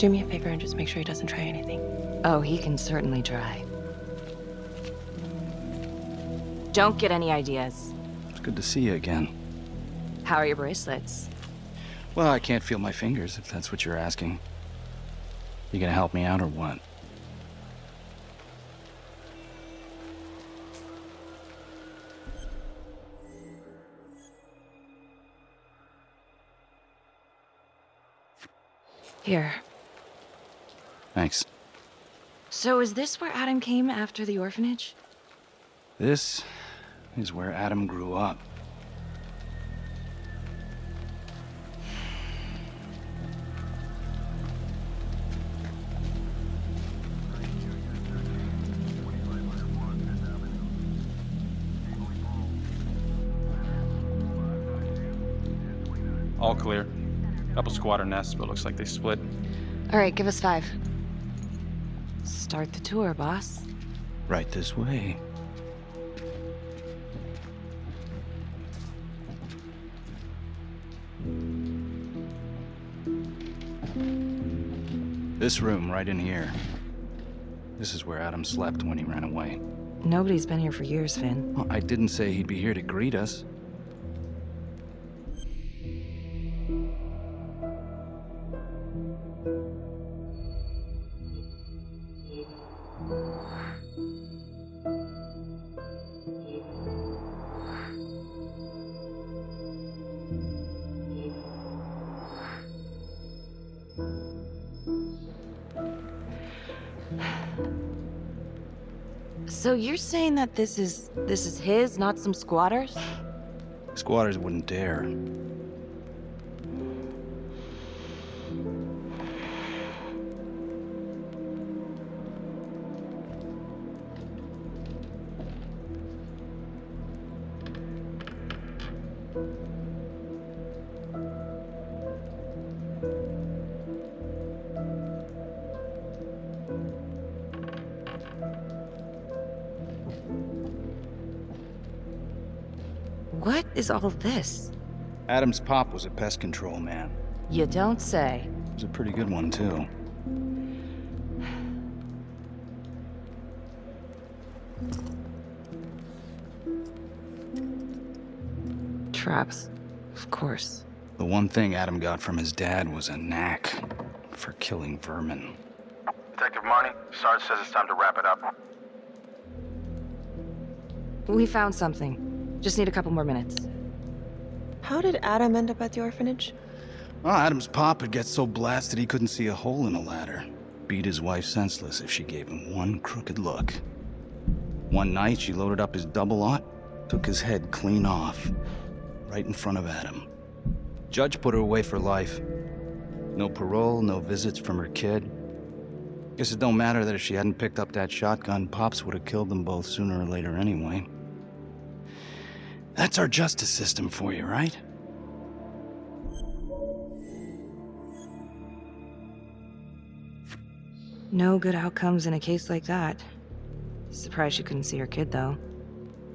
Do me a favor and just make sure he doesn't try anything. Oh, he can certainly try. Don't get any ideas. It's good to see you again. How are your bracelets? Well, I can't feel my fingers, if that's what you're asking. You gonna help me out or what? Here. Thanks. So is this where Adam came after the orphanage? This is where Adam grew up. All clear. Couple squatter nests, but looks like they split. All right, give us 5. Start the tour, boss. Right this way. This room right in here. This is where Adam slept when he ran away. Nobody's been here for years, Finn. Well, I didn't say he'd be here to greet us. So you're saying that this is his, not some squatters? Squatters wouldn't dare. What is all this? Adam's pop was a pest control man. You don't say. He was a pretty good one, too. Traps, of course. The one thing Adam got from his dad was a knack for killing vermin. Detective Marnie, Sarge says it's time to wrap it up. We found something. Just need a couple more minutes. How did Adam end up at the orphanage? Well, Adam's pop would get so blasted he couldn't see a hole in a ladder. Beat his wife senseless if she gave him one crooked look. One night, she loaded up his double-aught, took his head clean off, right in front of Adam. Judge put her away for life. No parole, no visits from her kid. Guess it don't matter that if she hadn't picked up that shotgun, Pops would have killed them both sooner or later anyway. That's our justice system for you, right? No good outcomes in a case like that. Surprised she couldn't see her kid, though.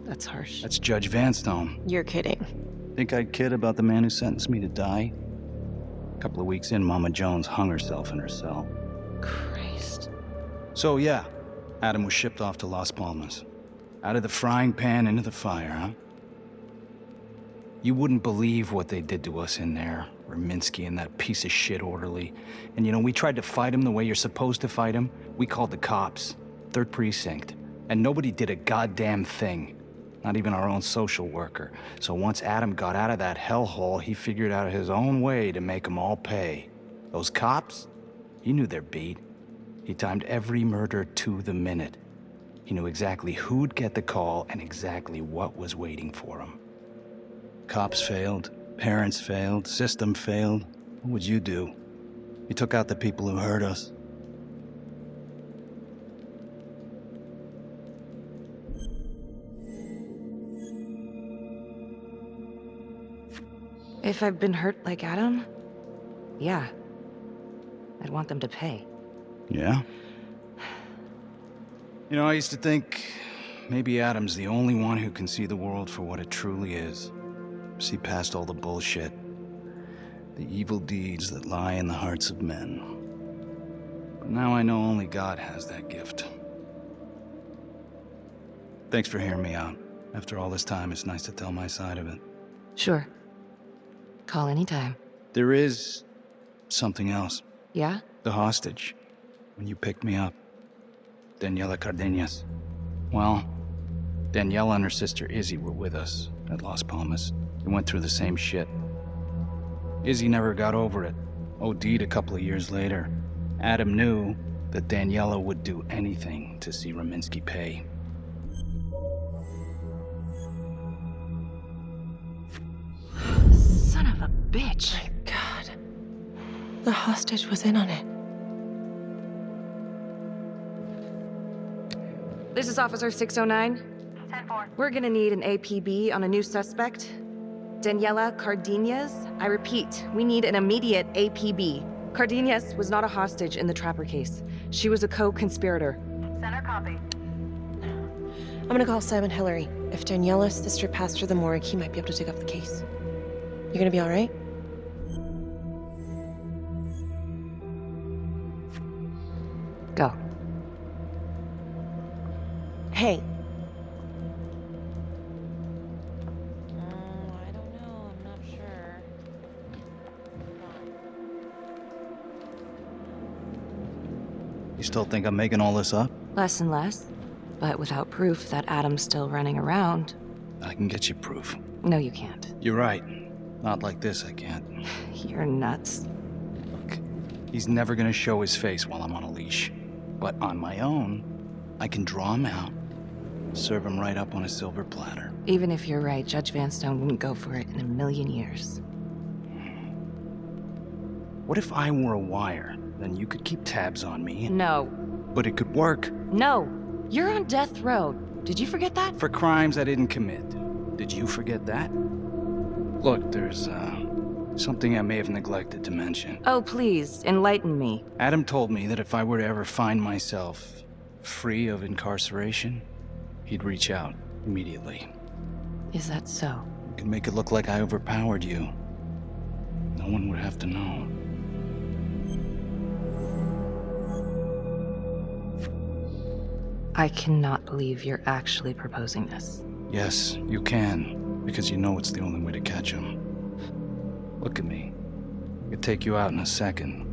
That's harsh. That's Judge Vanstone. You're kidding. Think I'd kid about the man who sentenced me to die? A couple of weeks in, Mama Jones hung herself in her cell. Christ. So yeah, Adam was shipped off to Las Palmas. Out of the frying pan into the fire, huh? You wouldn't believe what they did to us in there. Raminsky and that piece of shit orderly. And you know, we tried to fight him the way you're supposed to fight him. We called the cops. 3rd Precinct. And nobody did a goddamn thing. Not even our own social worker. So once Adam got out of that hellhole, he figured out his own way to make them all pay. Those cops? He knew their beat. He timed every murder to the minute. He knew exactly who'd get the call and exactly what was waiting for him. Cops failed, parents failed, system failed. What would you do? You took out the people who hurt us. If I've been hurt like Adam, yeah. I'd want them to pay. Yeah? You know, I used to think maybe Adam's the only one who can see the world for what it truly is. See past all the bullshit. The evil deeds that lie in the hearts of men. Now I know only God has that gift. Thanks for hearing me out. After all this time, it's nice to tell my side of it. Sure. Call anytime. There is something else. Yeah? The hostage. When you picked me up. Daniela Cardenas. Well, Daniela and her sister Izzy were with us at Las Palmas. They went through the same shit. Izzy never got over it. OD'd a couple of years later. Adam knew that Daniela would do anything to see Raminsky pay. Son of a bitch. My God. The hostage was in on it. This is Officer 609. 10-4. We're gonna need an APB on a new suspect. Daniela Cardenas. I repeat, we need an immediate APB. Cardenas was not a hostage in the Trapper case. She was a co-conspirator. Center copy. I'm gonna call Simon Hillary. If Daniela's sister passed through the morgue, he might be able to dig up the case. You gonna be all right? Go. Hey. I don't know. I'm not sure. You still think I'm making all this up? Less and less. But without proof that Adam's still running around. I can get you proof. No, you can't. You're right. Not like this, I can't. You're nuts. Look, he's never gonna show his face while I'm on a leash. But on my own, I can draw him out, serve him right up on a silver platter. Even if you're right, Judge Vanstone wouldn't go for it in a million years. What if I were a wire? Then you could keep tabs on me. No. But it could work. No. You're on death row. Did you forget that? For crimes I didn't commit. Did you forget that? Look, there's, something I may have neglected to mention. Oh, please, enlighten me. Adam told me that if I were to ever find myself free of incarceration, he'd reach out immediately. Is that so? You could make it look like I overpowered you. No one would have to know. I cannot believe you're actually proposing this. Yes, you can, because you know it's the only way to catch him. Look at me. I could take you out in a second.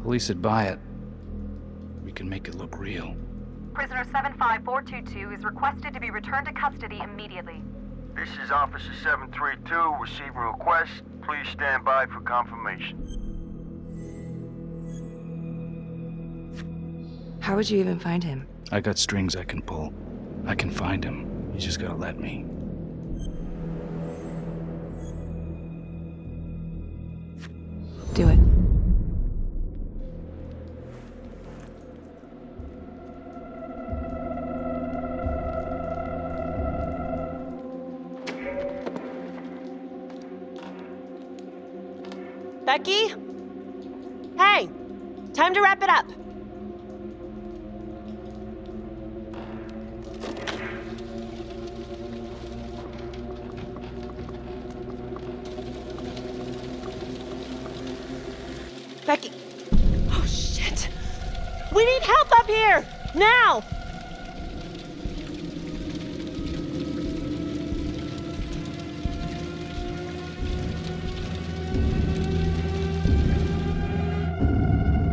Police would buy it. We can make it look real. Prisoner 75422 is requested to be returned to custody immediately. This is Officer 732 receiving request. Please stand by for confirmation. How would you even find him? I got strings I can pull. I can find him. You just gotta let me. Do it. Becky? Hey! Time to wrap it up. Becky. Oh, shit. We need help up here! Now!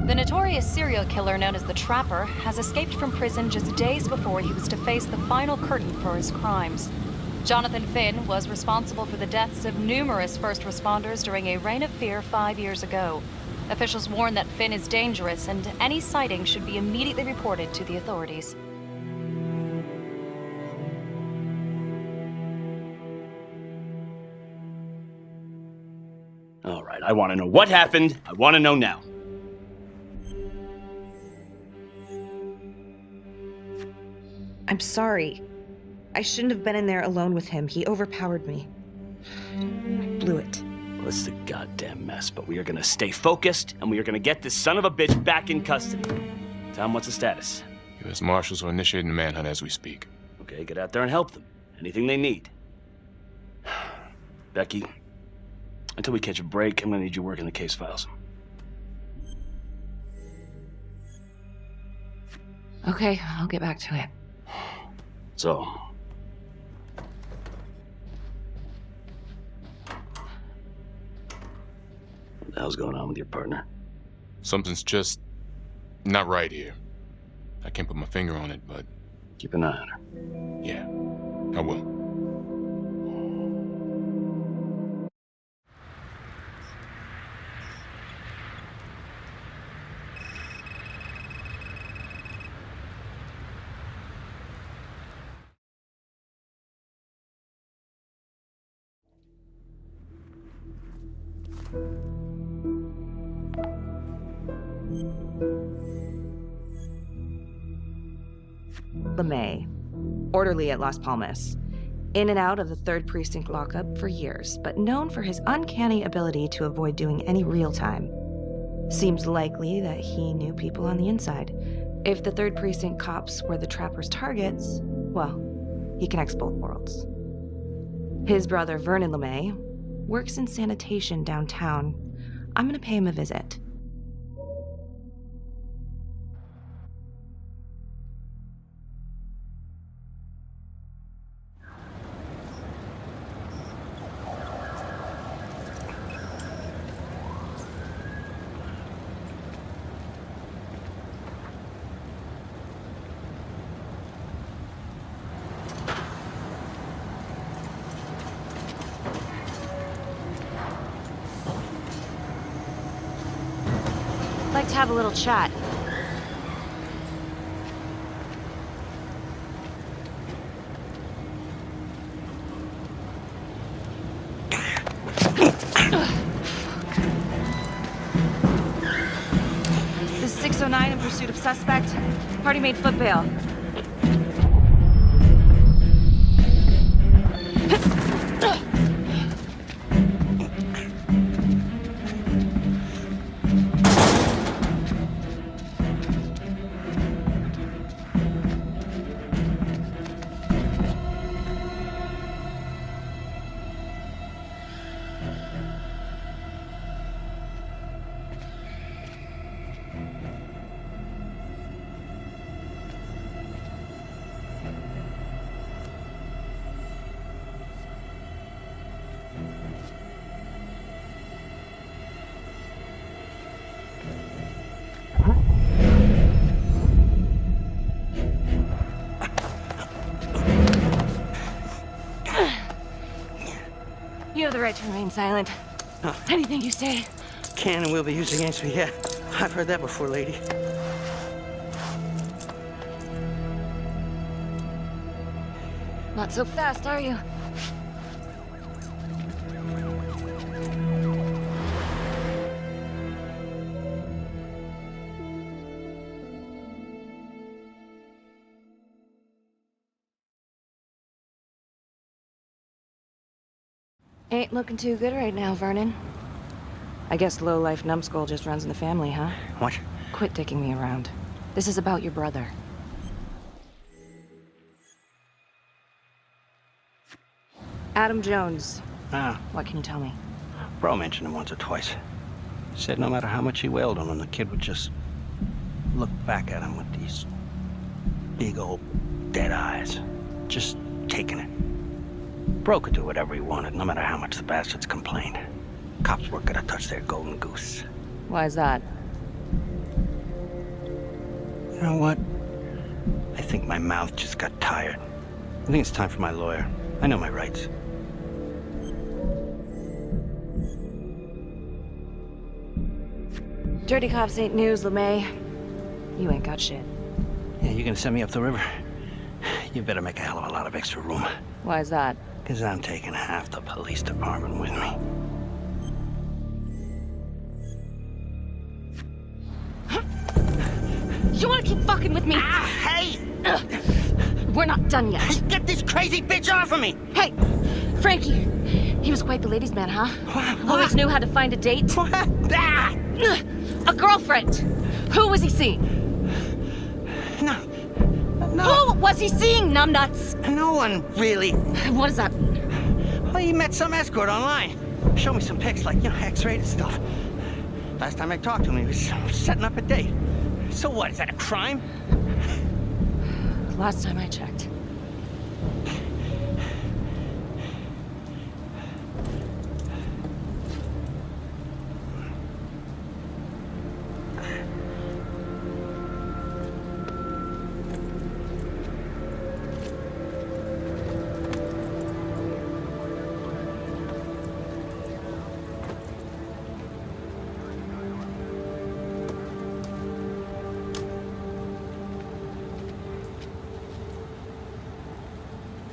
The notorious serial killer known as the Trapper has escaped from prison just days before he was to face the final curtain for his crimes. Jonathan Finn was responsible for the deaths of numerous first responders during a reign of fear 5 years ago. Officials warn that Finn is dangerous and any sighting should be immediately reported to the authorities. All right, I want to know what happened. I want to know now. I'm sorry. I shouldn't have been in there alone with him. He overpowered me. I blew it. Well, it's a goddamn mess, but we are going to stay focused, and we are going to get this son of a bitch back in custody. Tom, what's the status? U.S. Marshals are initiating a manhunt as we speak. Okay, get out there and help them. Anything they need. Becky, until we catch a break, I'm going to need you working the case files. Okay, I'll get back to it. So, what the hell's going on with your partner? Something's just not right here. I can't put my finger on it, but Keep an eye on her. yeah, I will. LeMay, orderly at Las Palmas. In and out of the 3rd Precinct lockup for years, but known for his uncanny ability to avoid doing any real time. Seems likely that he knew people on the inside. If the 3rd Precinct cops were the Trapper's targets, well, he connects both worlds. His brother, Vernon LeMay, works in sanitation downtown. I'm gonna pay him a visit. Like to have a little chat. This is 609 in pursuit of suspect. Party made foot bail. You have the right to remain silent. Oh. Anything you say. Can and will be used against me, yeah. I've heard that before, lady. Not so fast, are you? Ain't looking too good right now, Vernon. I guess low-life numbskull just runs in the family, huh? What? Quit dicking me around. This is about your brother. Adam Jones. Ah, What can you tell me? bro mentioned him once or twice. Said no matter how much he wailed on him, the kid would just look back at him with these big old dead eyes. Just taking it. Bro could do whatever he wanted, no matter how much the bastards complained. Cops weren't gonna touch their golden goose. Why is that? You know what? I think my mouth just got tired. I think it's time for my lawyer. I know my rights. Dirty cops ain't news, LeMay. You ain't got shit. Yeah, you gonna send me up the river? You better make a hell of a lot of extra room. Why is that? Because I'm taking half the police department with me. You wanna keep fucking with me? Ah, hey! We're not done yet. Get this crazy bitch off of me! Hey, Frankie. He was quite the ladies' man, huh? What? Always knew how to find a date. What? Ah! A girlfriend. Who was he seeing? No. Who was he seeing, numbnuts? No one, really. What does that mean? Well, he met some escort online. Showed me some pics, like, X-rated stuff. Last time I talked to him, he was setting up a date. So what, is that a crime? Last time I checked.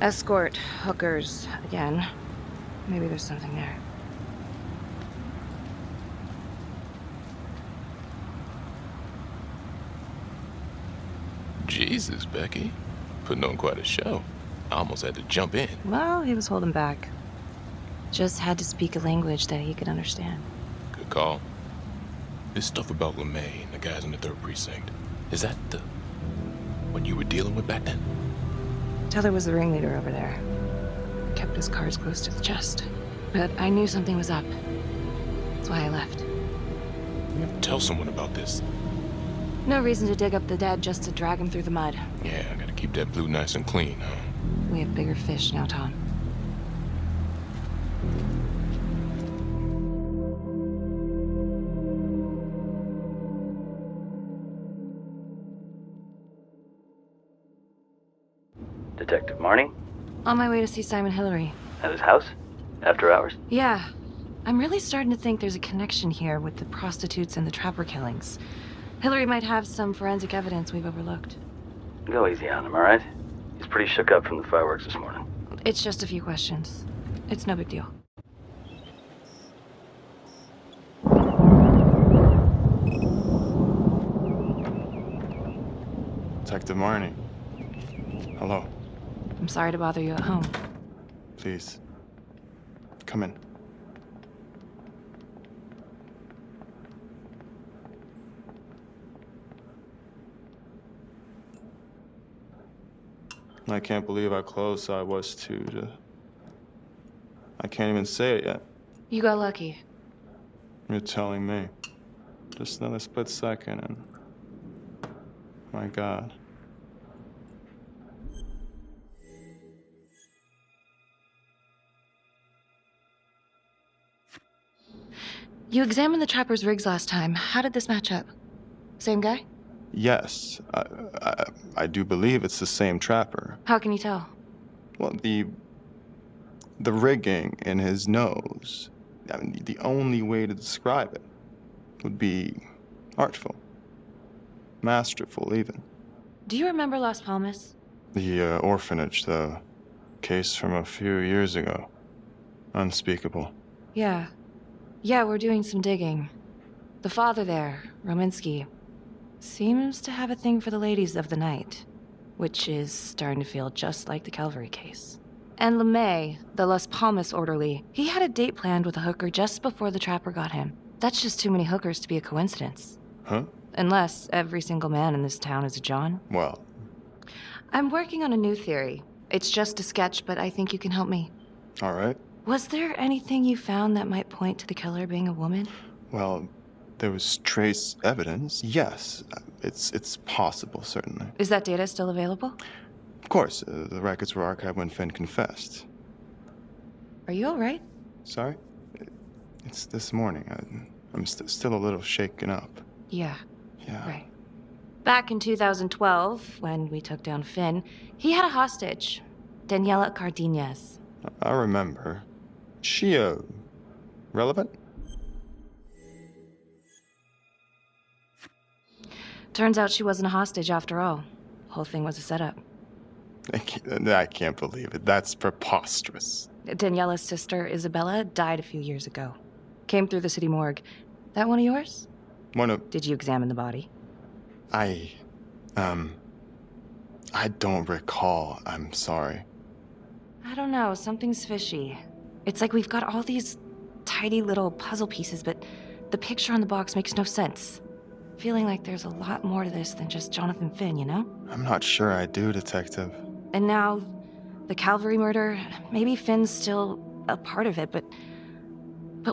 Escort, hookers, again. Maybe there's something there. Jesus, Becky. Putting on quite a show. I almost had to jump in. Well, he was holding back. Just had to speak a language that he could understand. Good call. This stuff about LeMay and the guys in the 3rd precinct, is that what you were dealing with back then? Teller was the ringleader over there. Kept his cards close to the chest. But I knew something was up. That's why I left. You have to tell someone about this. No reason to dig up the dead just to drag him through the mud. Yeah, I gotta keep that blue nice and clean, huh? We have bigger fish now, Tom. Detective Marnie? On my way to see Simon Hillary. At his house? After hours? Yeah. I'm really starting to think there's a connection here with the prostitutes and the trapper killings. Hillary might have some forensic evidence we've overlooked. Go easy on him, all right? He's pretty shook up from the fireworks this morning. It's just a few questions. It's no big deal. Detective Marnie. Hello. I'm sorry to bother you at home. Please. Come in. I can't believe how close I was to... I can't even say it yet. You got lucky. You're telling me. Just another split second and... My God. You examined the trapper's rigs last time. How did this match up? Same guy? Yes, I do believe it's the same trapper. How can you tell? Well, the rigging in his nose, I mean, the only way to describe it would be artful. Masterful, even. Do you remember Las Palmas? The orphanage, the case from a few years ago. Unspeakable. Yeah. Yeah, we're doing some digging. The father there, Rominsky, seems to have a thing for the ladies of the night, which is starting to feel just like the Calvary case. And LeMay, the Las Palmas orderly, he had a date planned with a hooker just before the trapper got him. That's just too many hookers to be a coincidence. Huh? Unless every single man in this town is a John. Well, I'm working on a new theory. It's just a sketch, but I think you can help me. all right. Was there anything you found that might point to the killer being a woman? Well, there was trace evidence. Yes, it's possible, certainly. Is that data still available? Of course, the records were archived when Finn confessed. Are you all right? Sorry? It's this morning. I'm still a little shaken up. Yeah, Yeah. right. Back in 2012, when we took down Finn, he had a hostage, Daniela Cardenas. I remember. She, relevant? Turns out she wasn't a hostage after all. Whole thing was a setup. I can't believe it. That's preposterous. Daniela's sister, Isabella, died a few years ago. Came through the city morgue. That one of yours? One of... Did you examine the body? I don't recall. I'm sorry. I don't know, something's fishy. It's like we've got all these tidy little puzzle pieces, but the picture on the box makes no sense. Feeling like there's a lot more to this than just Jonathan Finn, you know? I'm not sure I do, Detective. And now, the Calvary murder, maybe Finn's still a part of it, but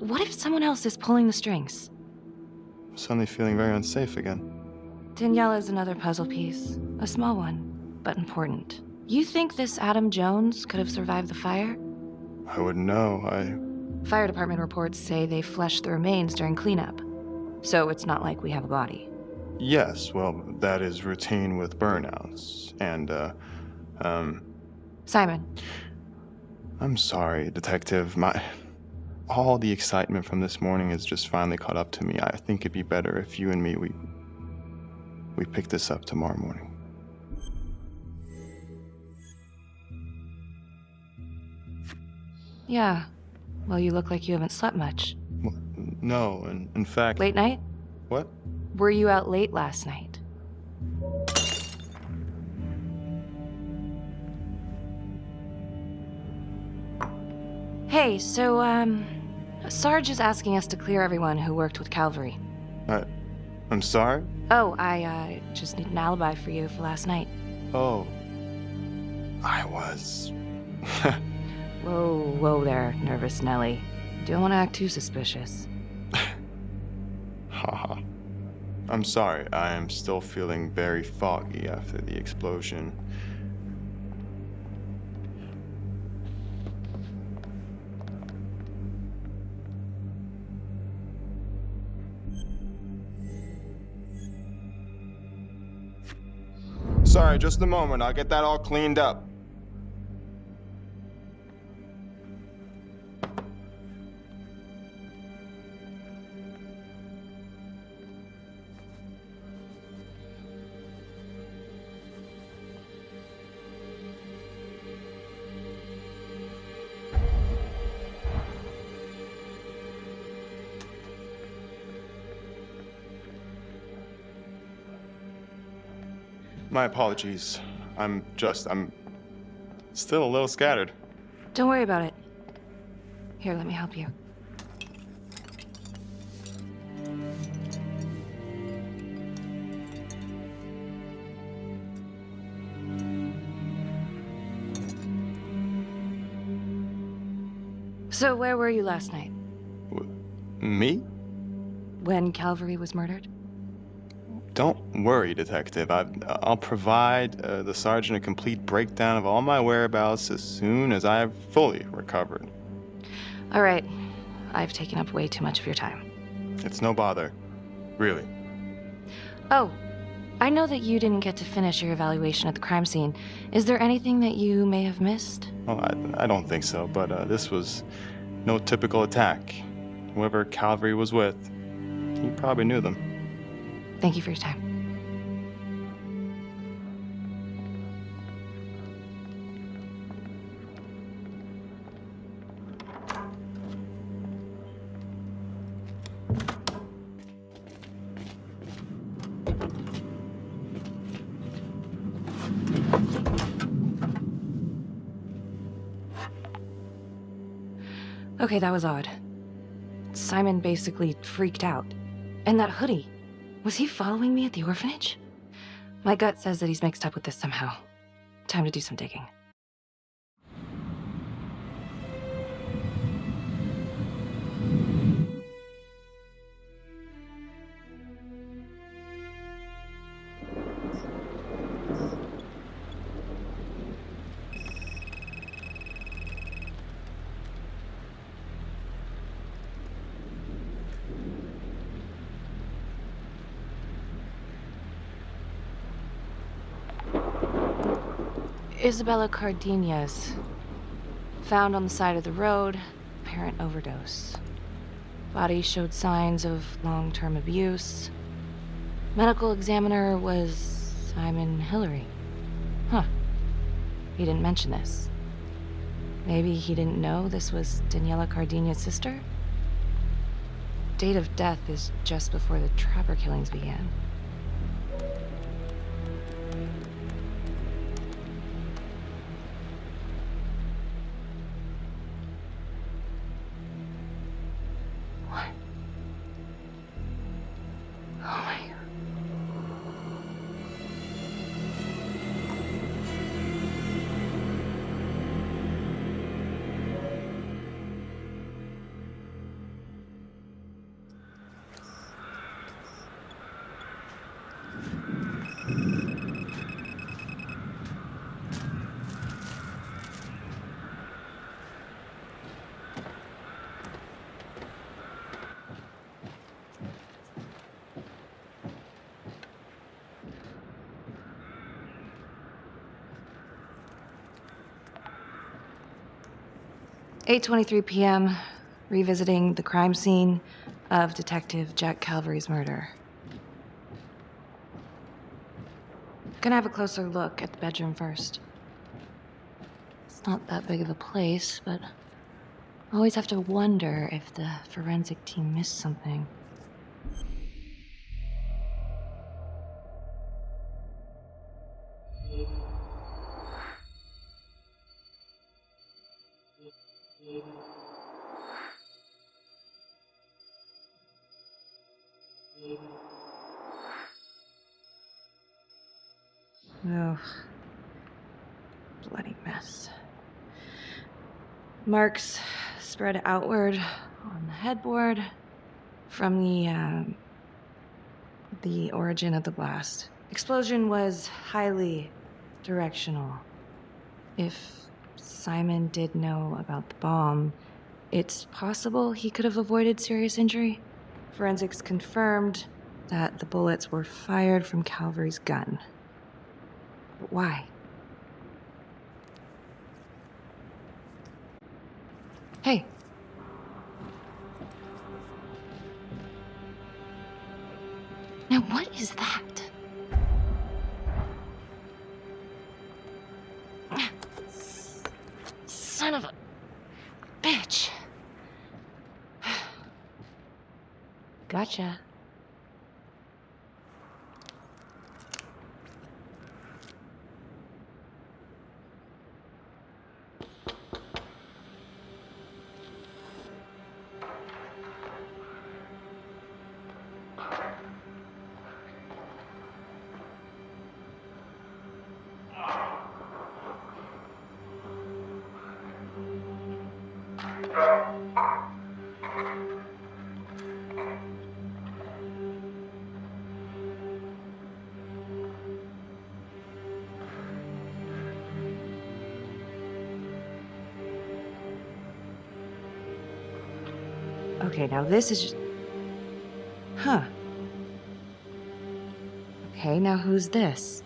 what if someone else is pulling the strings? I'm suddenly feeling very unsafe again. Daniela's another puzzle piece, a small one. but important. You think this Adam Jones could have survived the fire? I wouldn't know. Fire department reports say they flushed the remains during cleanup. So it's not like we have a body. Yes, well, that is routine with burnouts. And, Simon. I'm sorry, Detective. All the excitement from this morning has just finally caught up to me. I think it'd be better if you and me, we pick this up tomorrow morning. Yeah. Well, you look like you haven't slept much. Well, no, in fact... Late night? What? Were you out late last night? Hey, so, Sarge is asking us to clear everyone who worked with Calvary. I'm sorry? Oh, I just need an alibi for you for last night. Oh. I was... Whoa there, nervous Nelly. Don't want to act too suspicious. Haha. I'm sorry, I am still feeling very foggy after the explosion. Sorry, just a moment. I'll get that all cleaned up. My apologies. I'm still a little scattered. Don't worry about it. Here, let me help you. So, where were you last night? Me? When Calvary was murdered? Don't worry, Detective. I'll provide the sergeant a complete breakdown of all my whereabouts as soon as I have fully recovered. All right. I've taken up way too much of your time. It's no bother. Really. Oh, I know that you didn't get to finish your evaluation at the crime scene. Is there anything that you may have missed? Well, I don't think so, but this was no typical attack. Whoever Calvary was with, he probably knew them. Thank you for your time. Okay, that was odd. Simon basically freaked out. And that hoodie. Was he following me at the orphanage? My gut says that he's mixed up with this somehow. Time to do some digging. Isabella Cardenas. Found on the side of the road, apparent overdose. Body showed signs of long-term abuse. Medical examiner was Simon Hillary. Huh. He didn't mention this. Maybe he didn't know this was Daniela Cardenas' sister? Date of death is just before the Trapper killings began. What? Oh my God. 8:23 p.m., revisiting the crime scene of Detective Jack Calvary's murder. Gonna have a closer look at the bedroom first. It's not that big of a place, but I always have to wonder if the forensic team missed something. Oh, bloody mess. Marks spread outward on the headboard from the origin of the blast. Explosion was highly directional. If Simon did know about the bomb, it's possible he could have avoided serious injury. Forensics confirmed that the bullets were fired from Calvary's gun. But why? Hey. Now what is that? Son of a bitch. Gotcha. Okay, now this is just... Huh. Okay, now who's this?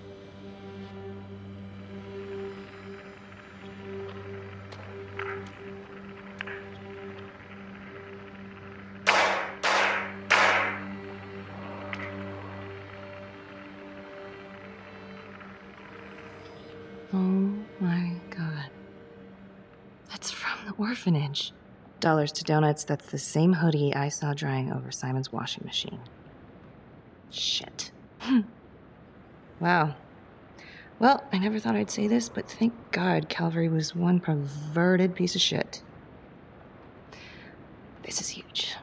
Oh my God. That's from the orphanage. Dollars to donuts, that's the same hoodie I saw drying over Simon's washing machine. Shit. Wow. Well, I never thought I'd say this, but thank God Calvary was one perverted piece of shit. This is huge.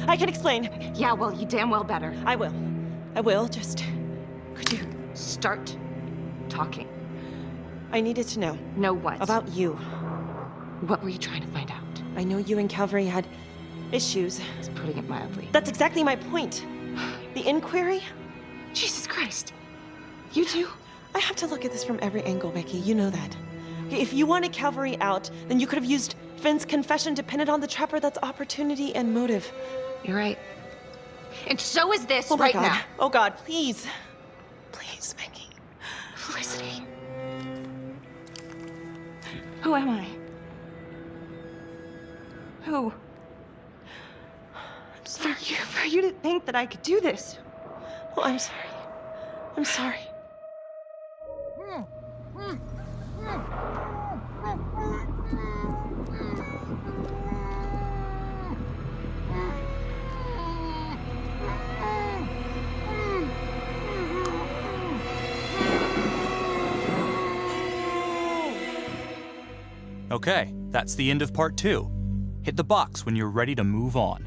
I can explain. Yeah, well, you damn well better. I will. I will, just... Could you... Start talking. I needed to know. Know what? About you. What were you trying to find out? I know you and Calvary had issues. It's putting it mildly. That's exactly my point. The inquiry? Jesus Christ. You too? I have to look at this from every angle, Becky. You know that. Okay, if you wanted Calvary out, then you could have used Finn's confession to pin it on the trapper. That's opportunity and motive. You're right. And so is this Oh my right God. now. Oh God, please. Please, Becky. Felicity. Who am I? Who? I'm sorry. For you to think that I could do this. Oh, I'm sorry. I'm sorry. Okay, that's the end of part 2. Hit the box when you're ready to move on.